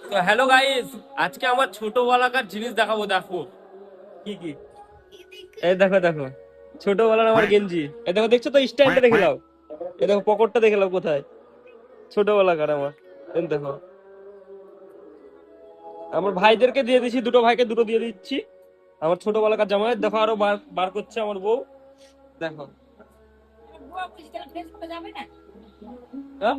তো hello guys, আজকে আমার ছোটবেলাকার জিনিস দেখাবো। দেখো কি কি, এই দেখো দেখো ছোটবেলার আমার গেঞ্জি। এই দেখো, দেখছো তো স্টাইলটা দেখে নাও। এই দেখো পকেটটা দেখে নাও কোথায়, ছোটবেলাকার আমার। এই দেখো, আমার ভাইদেরকে দিয়ে দিচ্ছি, দুটো ভাইকে দুটো দিয়ে দিচ্ছি। আমার ছোটবেলাকার জামা দেখো, আরো বার বার করছে আমার বউ। দেখো হ্যাঁ?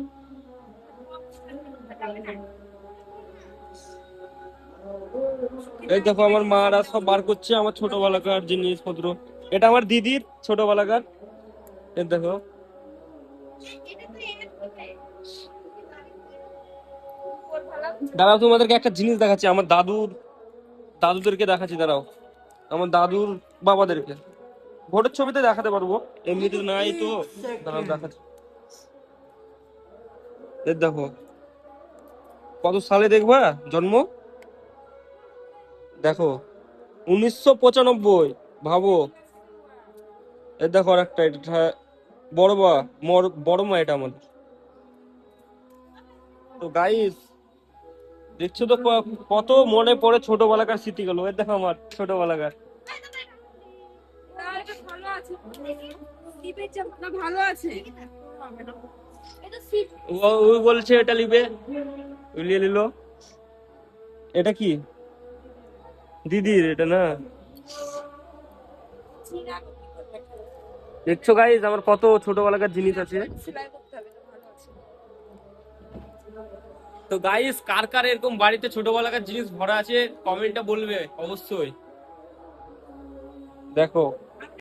এই দেখো আমার মারা সব বার করছে আমার ছোটবেলাকার জিনিসপত্র। এটা আমার দিদির ছোটবেলাকার। এই দেখো, দাঁড়াও তোমাদেরকে একটা জিনিস দেখাচ্ছি। আমার দাদুদেরকে দেখাচ্ছি, দাঁড়াও। আমার দাদুর বাবাদেরকে ভোটের ছবিতে দেখাতে পারবো, এমনিতে নাই তো। দাঁড়াও দেখাচ্ছি। এই দেখো কত সালে দেখবা জন্ম, দেখো 1995। ভাবো। এই দেখো আর একটা, এটা বড় মা, বড় মা এটা আমাদের। তো গাইস দেখছো তো কত মনে পড়ে ছোটবেলাকার স্মৃতিগুলো। এই দেখো আমার ছোটবেলাকার। ওই বলছে এটা নিবে, নিয়ে নিল। এটা কি দিদির, এটা না। দেখছো গাইস আমার কত ছোটবেলাকার জিনিস আছে। তো গাইস কার কার এরকম বাড়িতে ছোটবেলাকার জিনিস ভরা আছে কমেন্টটা বলবে অবশ্যই। দেখো